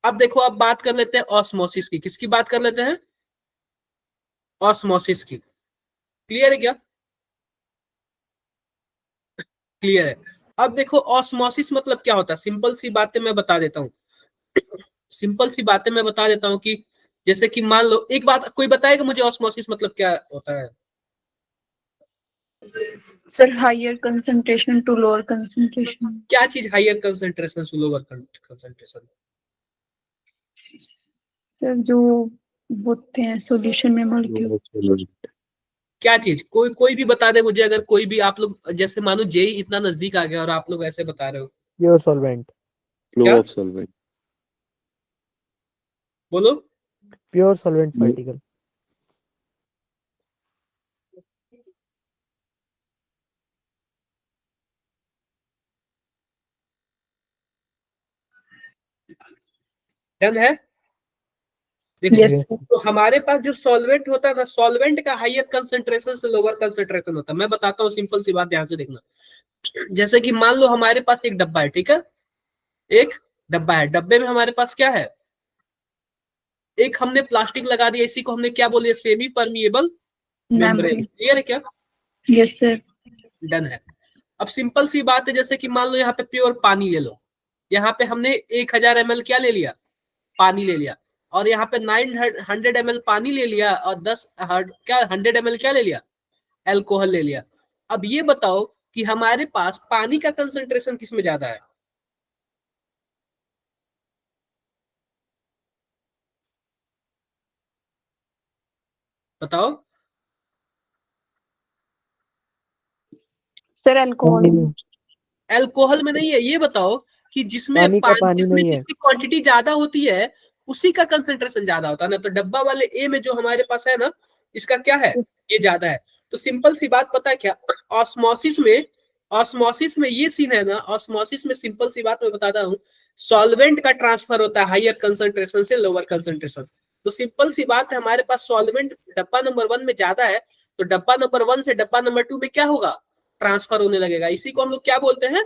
अब देखो, अब बात कर लेते हैं ऑस्मोसिस की, किसकी बात कर लेते हैं, ऑस्मोसिस की। क्लियर है क्या, क्लियर है। अब देखो ऑस्मोसिस मतलब क्या होता है, सिंपल सी बातें मैं बता देता हूँ, सिंपल सी बातें मैं बता देता हूँ कि जैसे कि मान लो, एक बात कोई बताएगा मुझे ऑस्मोसिस मतलब क्या होता है। Sir higher concentration to lower concentration. क्या चीज हायर कंसंट्रेशन से लोअर कंसंट्रेशन, सर जो होते हैं सॉल्यूशन में मॉलिक्यूल। क्या चीज, कोई भी बता दे मुझे, अगर कोई भी आप लोग, जैसे मानो जेई इतना नजदीक आ गया और आप लोग ऐसे बता रहे हो, प्योर सॉल्वेंट। फ्लो क्या ऑफ सॉल्वेंट। बोलो। Pure solvent particle. डन है, देखो यस Yes. सर तो हमारे पास जो सॉल्वेंट होता है ना, सॉल्वेंट का हायर कंसंट्रेशन से लोअर कंसंट्रेशन होता है। मैं बताता हूँ, सिंपल सी बात ध्यान से देखना। जैसे कि मान लो हमारे पास एक डब्बा है, ठीक है, एक डब्बा है, डब्बे में हमारे पास क्या है, एक हमने प्लास्टिक लगा दिया, इसी को हमने क्या बोले, semi permeable membrane. Membrane. Clear है क्या, यस सर डन है। अब सिंपल सी बात है, जैसे कि मान लो यहाँ पे प्योर पानी ले लो, यहाँ पे हमने 1000 ml क्या ले लिया, पानी ले लिया, और यहाँ पे 900 ml पानी ले लिया, और 10 क्या 100 ml क्या ले लिया, एल्कोहल ले लिया। अब ये बताओ कि हमारे पास पानी का कंसंट्रेशन किस में ज्यादा है, बताओ। Sir alcohol. एल्कोहल में नहीं है, ये बताओ कि जिसमें पानी जिसमें नहीं है। जिसकी क्वांटिटी ज्यादा होती है उसी का कंसंट्रेशन ज्यादा होता है ना। तो डब्बा वाले ए में जो हमारे पास है ना, इसका क्या है, ये ज्यादा है। तो सिंपल सी बात पता है क्या, ऑस्मोसिस में, ऑस्मोसिस में ये सीन है ना, ऑस्मोसिस में सिंपल सी बात मैं बताता हूँ, सॉल्वेंट का ट्रांसफर होता है हायर कंसंट्रेशन से लोअर कंसंट्रेशन। तो सिंपल सी बात है, हमारे पास सॉल्वेंट डब्बा नंबर 1 में ज्यादा है, तो डब्बा नंबर 1 से डब्बा नंबर 2 में क्या होगा, ट्रांसफर होने लगेगा। इसी को हम लोग क्या बोलते हैं,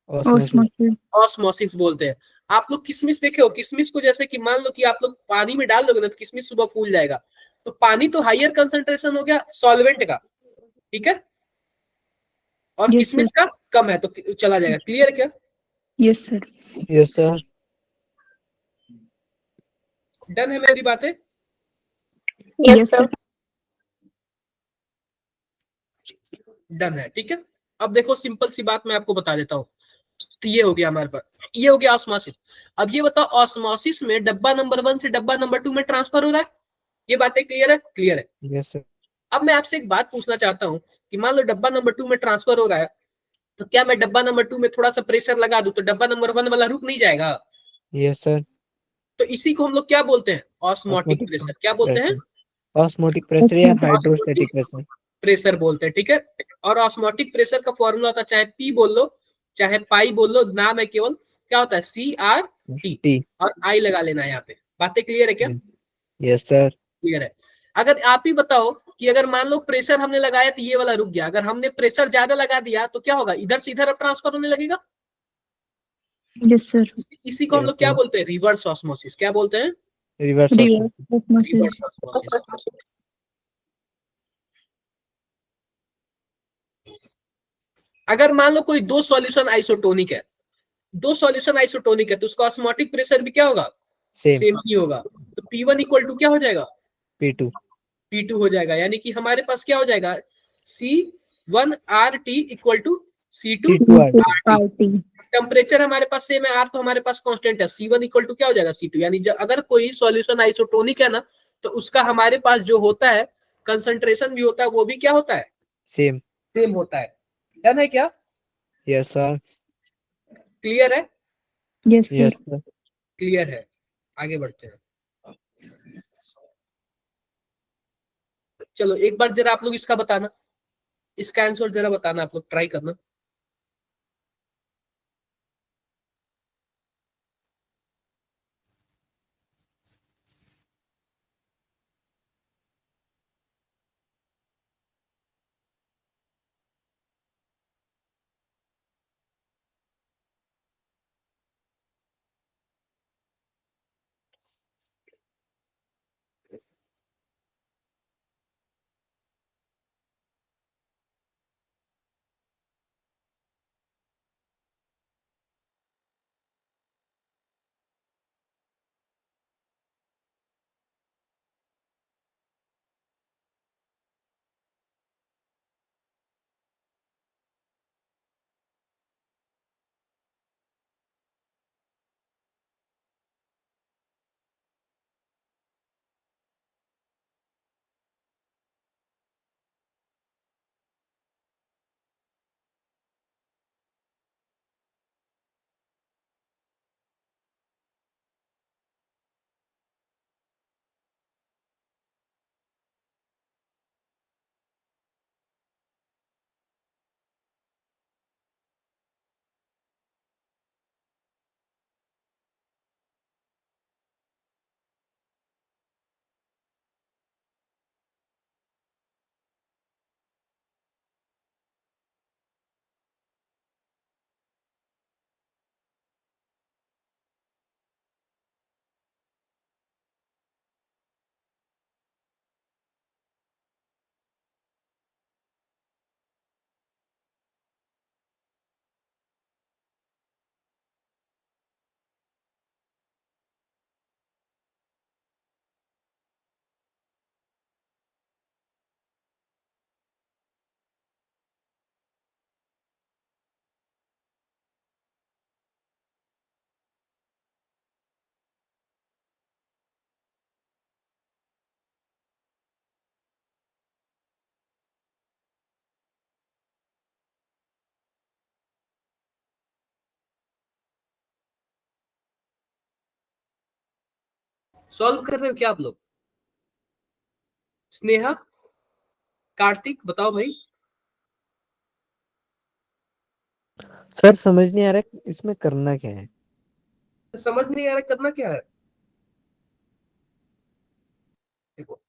ऑस्मोसिस। ऑस्मोसिस। ऑस्मोसिस बोलते हैं। आप लोग किशमिश देखे हो, किशमिश को जैसे कि मान लो कि आप लोग पानी में डाल दोगे ना, तो किशमिश सुबह फूल जाएगा। तो पानी तो हायर कंसंट्रेशन हो गया सॉल्वेंट का, ठीक है, और यस सर। किशमिश का कम है, तो चला जाएगा। क्लियर क्या, yes sir. Yes sir. Done है मेरी बातें, यस सर। डन है, ठीक है। अब देखो सिंपल सी बात मैं आपको बता देता हूँ, तो ये हो गया हमारे पास, ये हो गया ऑस्मोसिस। अब ये बताओ ऑस्मोसिस में डब्बा नंबर 1 से डब्बा नंबर 2 में ट्रांसफर हो रहा है, ये बातें क्लियर है, क्लियर है। Yes sir. अब मैं आपसे एक बात पूछना चाहता हूँ कि मान लो डब्बा नंबर 2 में ट्रांसफर हो रहा है, तो क्या मैं डब्बा नंबर 2 में थोड़ा सा प्रेशर लगा दूं तो डब्बा नंबर 1 वाला रुक नहीं जाएगा। Yes sir. तो इसी को हम लोग क्या बोलते हैं, ऑस्मोटिक ऑस्मोटिक प्रेशर। क्या बोलते हैं, प्रेशर। ऑस्मोटिक प्रेशर या ऑस्मोटिक हाइड्रोस्टैटिक प्रेशर। प्रेशर बोलते हैं, ठीक है। और ऑस्मोटिक प्रेशर का फॉर्मूला होता है, चाहे पी बोल लो चाहे पाई बोल लो, नाम है केवल, क्या होता है, CRT, टी। और आई लगा लेना है यहाँ पे। बातें क्लियर है क्या, यस सर। क्लियर है। अगर आप ही बताओ कि अगर मान लो प्रेशर हमने लगाया तो ये वाला रुक गया, अगर हमने प्रेशर ज्यादा लगा दिया तो क्या होगा, इधर से इधर अब ट्रांसफर होने लगेगा, यस सर। इसी को हम लोग क्या बोलते हैं? Reverse osmosis. क्या बोलते हैं? Reverse osmosis. Reverse osmosis. अगर मान लो कोई दो सॉल्यूशन आइसोटोनिक है, तो उसका ऑस्मोटिक प्रेशर भी क्या होगा? सेम ही होगा। तो P1 इक्वल टू क्या हो जाएगा? P2 हो जाएगा। यानी कि हमारे पास क्या हो जाएगा? C1RT equal to C2RT। Temperature हमारे पास सेम है, R तो हमारे पास कांस्टेंट है। C1 इक्वल टू क्या हो जाएगा? C2। यानी अगर कोई सॉल्यूशन आइसोटोनिक है ना, तो उसका हमारे पास जो होता है कंसंट्रेशन भी होता है, वो भी क्या होता है? सेम होता है। डन है क्या? Yes sir. क्लियर है? Yes sir. क्लियर है। आगे बढ़ते हैं। चलो एक बार जरा आप लोग इसका बताना, इसका आंसर जरा बताना, आप लोग ट्राई करना। सॉल्व कर रहे हो क्या आप लोग? स्नेहा, कार्तिक, बताओ भाई। सर समझ नहीं आ रहा इसमें करना क्या है। समझ नहीं आ रहा करना क्या है? देखो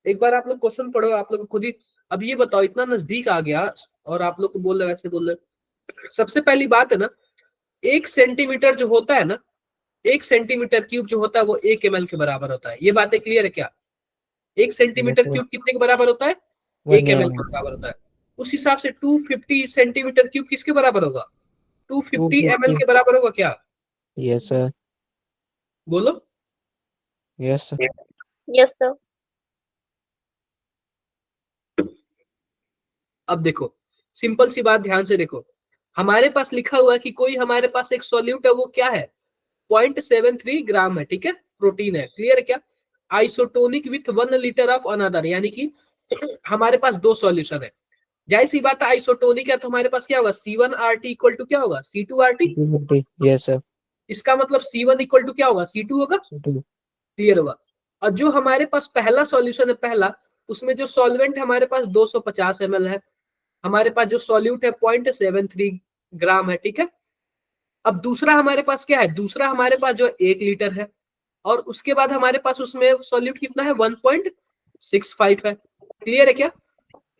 एक बार आप लोग क्वेश्चन पढ़ो, आप लोग खुद ही। अब ये बताओ, इतना नजदीक आ गया और आप लोग को बोल रहे वैसे बोल रहे। सबसे पहली बात है ना, 1 सेंटीमीटर जो होता है ना, 1 सेंटीमीटर क्यूब जो होता है वो 1 ml के बराबर होता है। ये बातें क्लियर है क्या? 1 सेंटीमीटर क्यूब कितने के बराबर होता है? 1 ml के बराबर होता है। उस हिसाब से 250 सेंटीमीटर क्यूब किसके बराबर होगा? 250 ml के बराबर होगा क्या? Yes sir. बोलो। Yes sir. Yes sir. अब देखो, सिंपल सी बात ध्यान से देखो। हमारे पास लिखा हुआ है कि कोई हमारे पास एक सॉल्यूट है, वो क्या है? 0.73 ग्राम है, ठीक है, प्रोटीन है। क्लियर है क्या? Isotonic with 1 litre of another, यानी कि हमारे पास दो सॉल्यूशन है। जाहिर सी बात है, आइसोटोनिक है तो हमारे पास क्या होगा? C1RT इक्वल टू क्या होगा? C2RT। Yes sir. इसका मतलब C1 इक्वल टू क्या होगा? C2 होगा। क्लियर होगा। और जो हमारे पास पहला सॉल्यूशन है, पहला, उसमें जो सॉल्वेंट हमारे पास 250 ml है, हमारे पास जो सॉल्यूट है 0.73 ग्राम है, ठीक है। अब दूसरा हमारे पास क्या है? दूसरा हमारे पास जो 1 लीटर है, और उसके बाद हमारे पास उसमें सॉल्यूट कितना है? 1.65 है। क्लियर है क्या?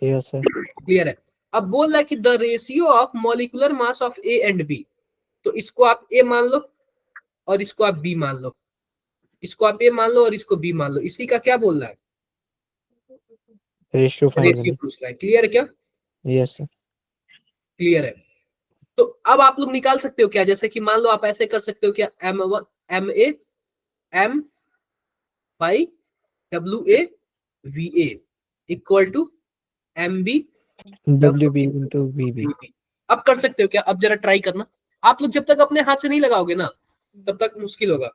Yes sir. क्लियर है। अब बोल रहा है कि the ratio of molecular mass of A and B, तो इसको आप ए मान लो और इसको आप बी मान लो, इसको आप ए मान लो और इसको बी मान लो। इसी का क्या बोल रहा है? रेशियो फाइंड रेशियो करना। पूछ रहा है। क्लियर है क्या? Yes sir. क्लियर है। तो अब आप लोग निकाल सकते हो क्या, जैसे कि मान लो आप ऐसे कर सकते हो क्या, M A M by W A V A equal to M B W B into V B. B. अब कर सकते हो क्या? अब जरा ट्राई करना। आप लोग जब तक अपने हाथ से नहीं लगाओगे ना तब तक मुश्किल होगा।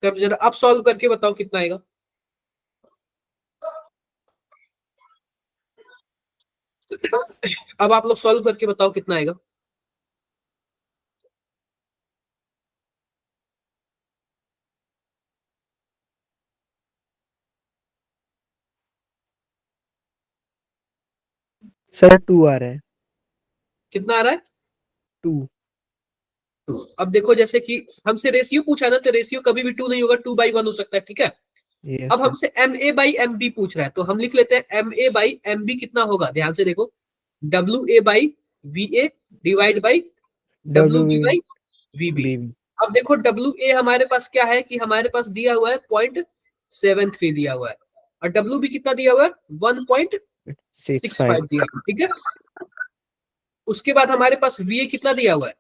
तब जरा अब सॉल्व करके बताओ कितना आएगा। अब आप लोग सॉल्व करके बताओ कितना आएगा। सर 2 आ रहा है। कितना आ रहा है? 2। टू। अब देखो जैसे कि हमसे रेशियो पूछा है ना, तो रेशियो कभी भी टू नहीं होगा, 2/1 हो सकता है, ठीक है। यस अब सर। हमसे M A by M B पूछ रहा है, तो हम लिख लेते हैं M A by M B कितना होगा, ध्यान से देखो, W A by V A divide by W W B B by V B. B अब देखो डब्ल्यू ए हमारे पास क्या है कि हमारे पास दिया हुआ है 0.73 दिया हुआ है, और डब्ल्यू बी कितना दिया हुआ है 6 5। 1.65 दिया हुआ है, ठीक है। उसके बाद हमारे पास वी ए कितना दिया हुआ है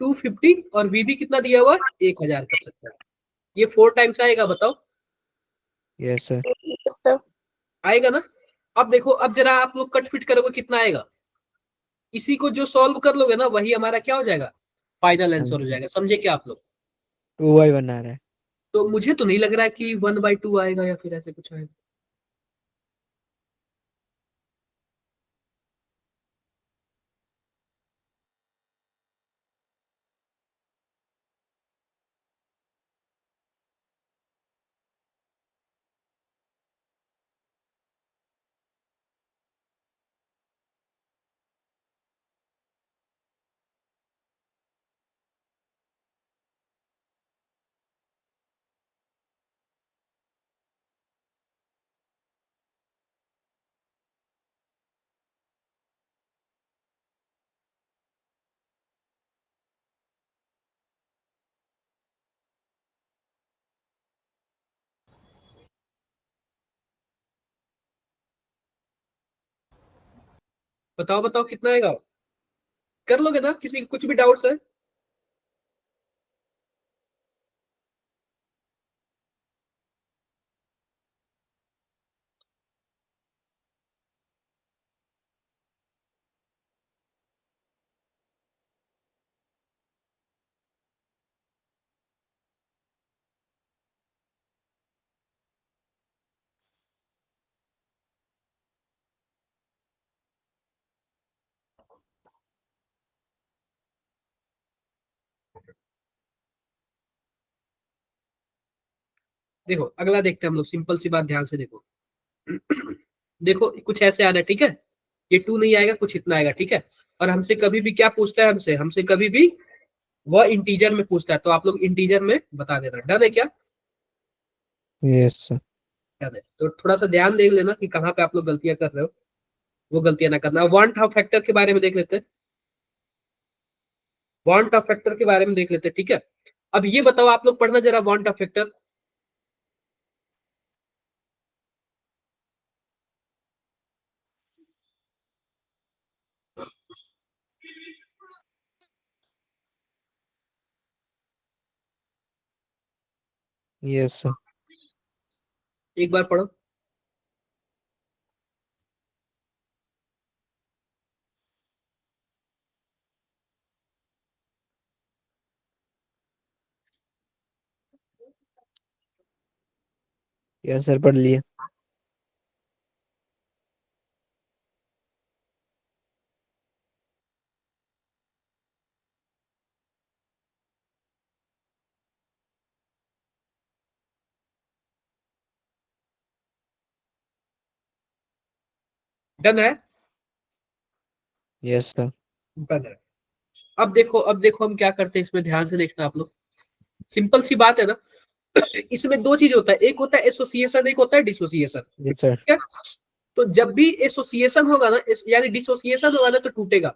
250, और वी बी कितना दिया हुआ है 1000 कर सकता है। ये 4 टाइम्स आएगा, बताओ यस सर। आएगा ना। अब देखो, अब जरा आप लोग कट फिट करोगे कितना आएगा, इसी को जो सॉल्व कर लोगे ना वही हमारा क्या हो जाएगा, फाइनल आंसर हो जाएगा। समझे क्या आप लोग? 2/1 आ रहा है। तो मुझे तो नहीं लग रहा है कि 1/2 आएगा या फिर ऐसे कुछ आएगा। बताओ बताओ कितना आएगा, कर लोगे ना, किसी को कुछ भी डाउट्स है? देखो अगला देखते हैं हम लोग, सिंपल सी बात, ध्यान से देखो। देखो कुछ ऐसे आ रहा है, ठीक है, ये 2 नहीं आएगा, कुछ इतना आएगा, ठीक है। और हमसे कभी भी क्या पूछता है, हमसे हमसे कभी भी वह इंटीजर में पूछता है, तो आप लोग इंटीजर में बता देना। डन है क्या? Yes sir. डन है। तो थोड़ा सा ध्यान देख लेना कि कहाँ पे आप लोग गलतियां कर रहे हो, वो गलतियां ना करना। वांट ऑफ फैक्टर के बारे में देख लेते हैं, वांट ऑफ फैक्टर के बारे में देख लेते हैं, ठीक है। अब ये बताओ आप लोग पढ़ना जरा want of factor. Yes sir. एक बार पढ़ो। यस सर, पढ़ लिया। डन है। Yes sir. डन है। अब देखो हम क्या करते हैं, इसमें ध्यान से देखना आप लोग। सिंपल सी बात है ना। इसमें दो चीज होता है, एक होता है एसोसिएशन, एक होता है डिसोसिएशन। Yes sir. ठीक है। तो जब भी एसोसिएशन होगा ना, यानी डिसोसिएशन होगा ना, तो टूटेगा।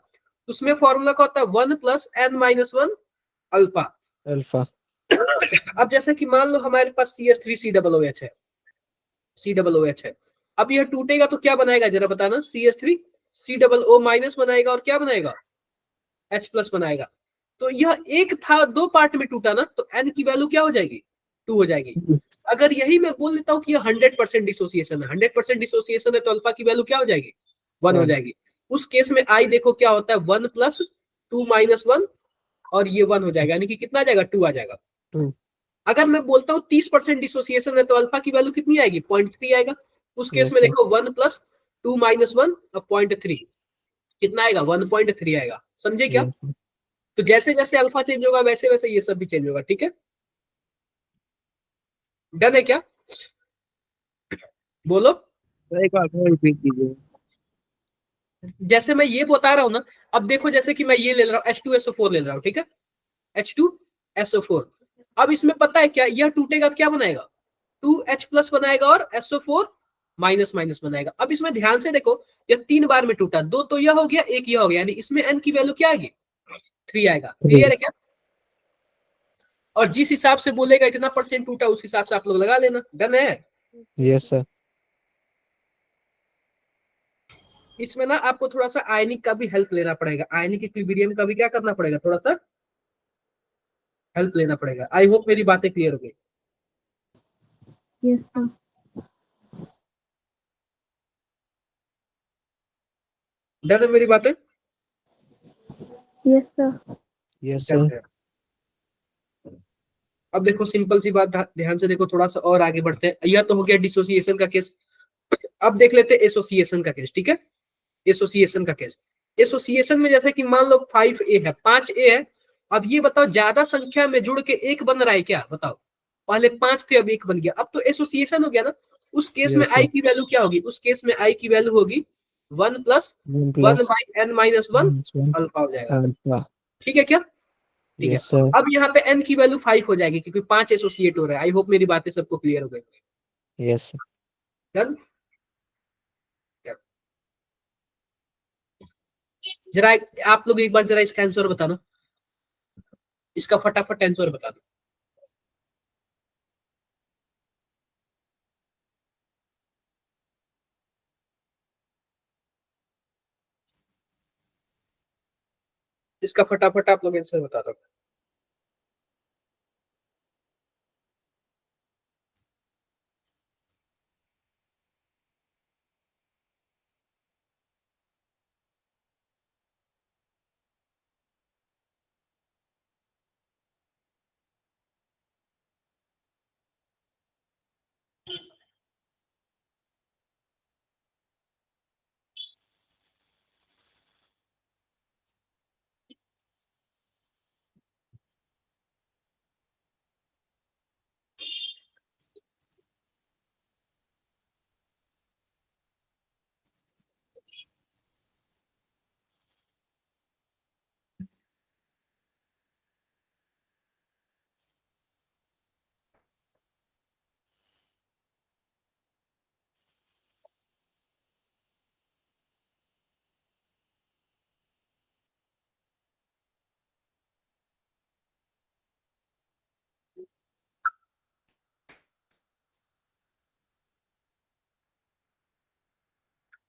उसमें फॉर्मूला का होता है 1 + n - 1 अल्फा। अल्फा। अब जैसे कि मान लो हमारे पास CH3COOH है, COOH है। अब यह टूटेगा तो क्या बनाएगा जरा बताना? CH3COO- बनाएगा और क्या बनाएगा? H+ बनाएगा। तो यह एक था, दो पार्ट में टूटा ना, तो n की वैल्यू क्या हो जाएगी? 2 हो जाएगी। अगर यही मैं बोल देता हूँ कि 100% डिसोसिएशन है, 100% डिसोसिएशन है, तो अल्फा की वैल्यू क्या हो जाएगी? 1 हो 1। जाएगी। उस केस में आई देखो क्या होता है, 1 + 2 - 1, और ये 1 हो जाएगा, यानी कि कितना आ जाएगा? 2 आ जाएगा। 2। अगर मैं बोलता हूँ 30% डिसोसिएशन है, तो अल्फा की वैल्यू कितनी आएगी? 0.3 आएगा। उस केस यस में सर। देखो 1 + 2 - 1 0.3, कितना आएगा? 1.3 आएगा। समझे क्या? Yes sir. तो जैसे जैसे अल्फा चेंज होगा, वैसे वैसे ये सब भी चेंज होगा। ठीक है। डन है क्या? बोलो। सर एक बार और रिपीट कीजिए। जैसे मैं ये बता रहा हूं ना, अब देखो जैसे कि मैं ये ले रहा हूँ H2SO4 ले रहा हूँ, ठीक है। H2SO4। अब इसमें पता है क्या, यह टूटेगा तो क्या बनाएगा? 2H+ बनाएगा और SO4- बनाएगा। अब इसमें ध्यान से देखो, यह 3 बार में टूटा, दो तो यह हो गया, एक यह हो गया, यानी इसमें n की वैल्यू क्या आएगी? 3 आएगा। क्लियर है क्या? और जिस हिसाब से बोलेगा इतना परसेंट टूटा, उस हिसाब से आप लोग लगा लेना। डन है। Yes sir. इसमें ना आपको थोड़ा सा आयनिक का भी हेल्प लेना पड़ेगा, आयनिक इक्विलिब्रियम का भी क्या करना पड़ेगा? थोड़ा सा हेल्प लेना पड़ेगा। आई होप मेरी बातें क्लियर हो गई। Yes sir. डन है मेरी बातें? Yes sir. Yes done sir. है। अब देखो सिंपल सी बात, ध्यान से देखो, थोड़ा सा और आगे बढ़ते हैं। यह तो हो गया डिसोसिएशन का केस। अब देख लेते हैं एसोसिएशन का केस। ठीक है। एसोसिएशन का केस। एसोसिएशन में जैसे कि मान लो 5A है, 5A है। अब ये बताओ, ज्यादा संख्या में जुड़ के एक बन रहा है क्या? बताओ। पहले 5 थे, अब एक बन गया, अब तो एसोसिएशन हो गया ना। उस केस में यस आई सर। की वैल्यू क्या होगी? उस केस में आई की वैल्यू होगी 1 + 1/n - 1 1 अल्फा हो जाएगा। अल्फा। ठीक है क्या? ठीक है। Yes sir. अब यहाँ पे n की वैल्यू 5 हो जाएगी, क्योंकि 5 एसोसिएट हो रहा है। आई होप मेरी बातें सबको क्लियर हो गई। Yes sir. डन। जरा आप लोग एक बार जरा इसका आंसर बताना, इसका फटाफट आंसर बता दो। इसका फटाफट आप लोग आंसर बता दो।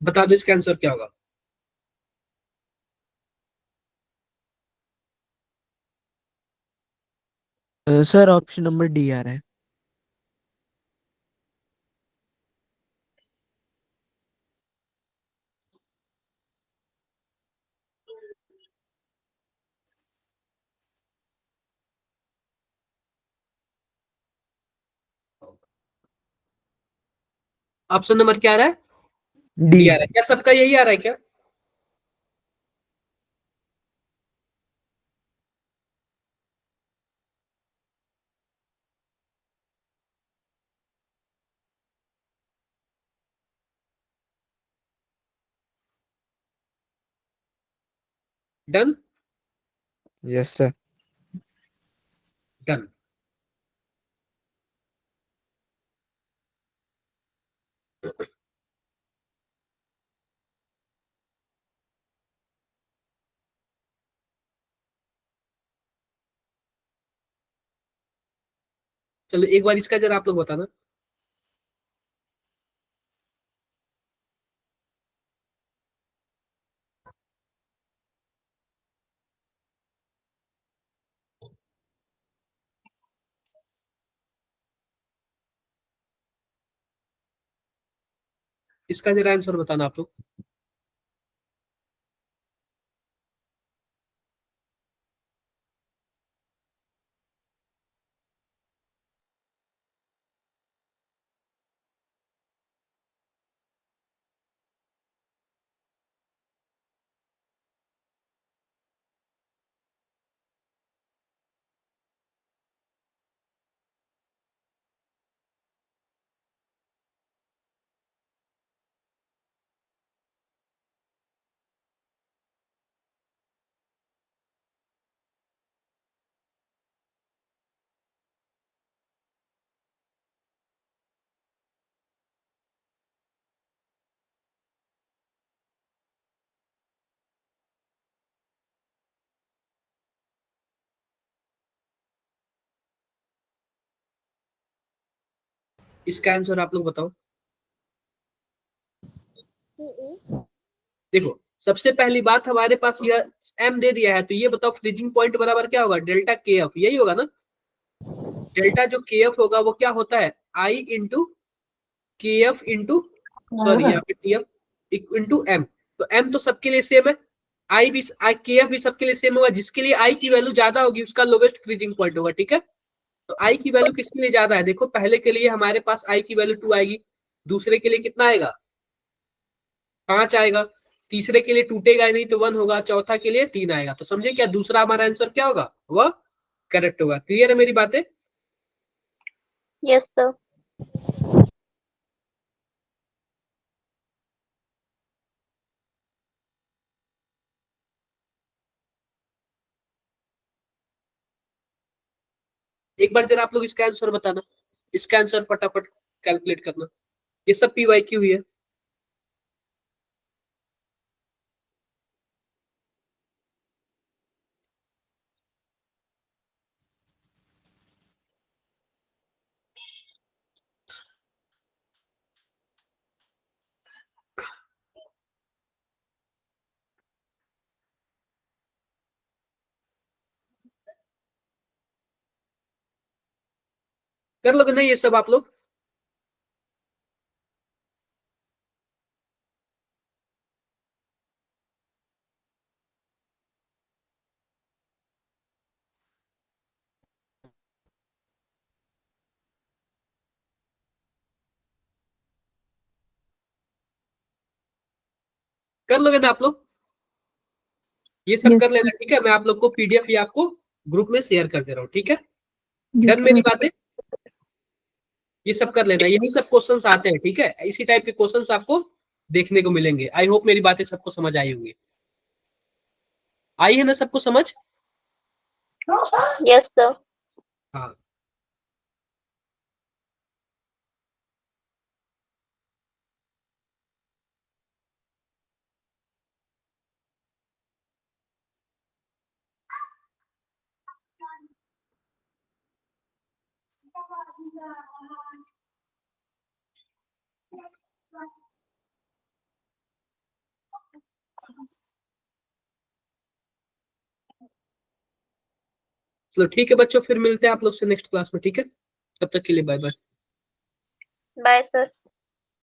बता दो इसका आंसर क्या होगा। सर ऑप्शन नंबर डी आ रहा है। ऑप्शन नंबर क्या आ रहा है? डी। डी आ रहा है। क्या सबका यही आ रहा है क्या? डन। Yes sir. डन। चलो एक बार इसका जरा आप लोग बताना। इसका जरा आंसर बताना आप लोग। इसका आंसर आप लोग बताओ। देखो सबसे पहली बात, हमारे पास यह एम दे दिया है, तो ये बताओ फ्रीजिंग पॉइंट बराबर क्या होगा? डेल्टा के एफ, यही होगा ना? डेल्टा जो के एफ होगा वो क्या होता है? आई into K F into, sorry यहाँ पे टी एफ इंटू एम। तो एम तो सबके लिए सेम है, आई भी, आई के एफ भी सबके लिए सेम होगा। जिसके लिए आई की वैल्यू ज्यादा होगी उसका लोवेस्ट फ्रीजिंग पॉइंट होगा, ठीक है? तो आई की वैल्यू किसके लिए ज्यादा है? देखो पहले के लिए हमारे पास आई की वैल्यू 2 आएगी, दूसरे के लिए कितना आएगा? 5 आएगा, तीसरे के लिए टूटेगा ही नहीं तो 1 होगा, चौथा के लिए 3 आएगा। तो समझे क्या दूसरा हमारा आंसर क्या होगा? वह करेक्ट होगा। क्लियर है मेरी बातें? Yes sir. एक बार जरा आप लोग इसका आंसर बताना, इसका आंसर फटाफट कैलकुलेट करना। ये सब पीवाई क्यू ही है। कर लोगे ना ये सब आप लोग? कर लोगे ना आप लोग? ये सब Yes, कर sir. लेना, ठीक है? मैं आप लोग को पीडीएफ या आपको ग्रुप में शेयर कर दे रहा हूँ, ठीक है? Yes, डन मेरी sir. बातें? ये सब कर लेना, यही सब क्वेश्चंस आते हैं, ठीक है? इसी टाइप के क्वेश्चंस आपको देखने को मिलेंगे। आई होप मेरी बातें सबको समझ आई होंगी। आई है ना सबको समझ? Yes sir. हाँ। चलो ठीक है बच्चों, फिर मिलते हैं आप लोग से नेक्स्ट क्लास में, ठीक है? तब तक के लिए बाय बाय। Bye sir.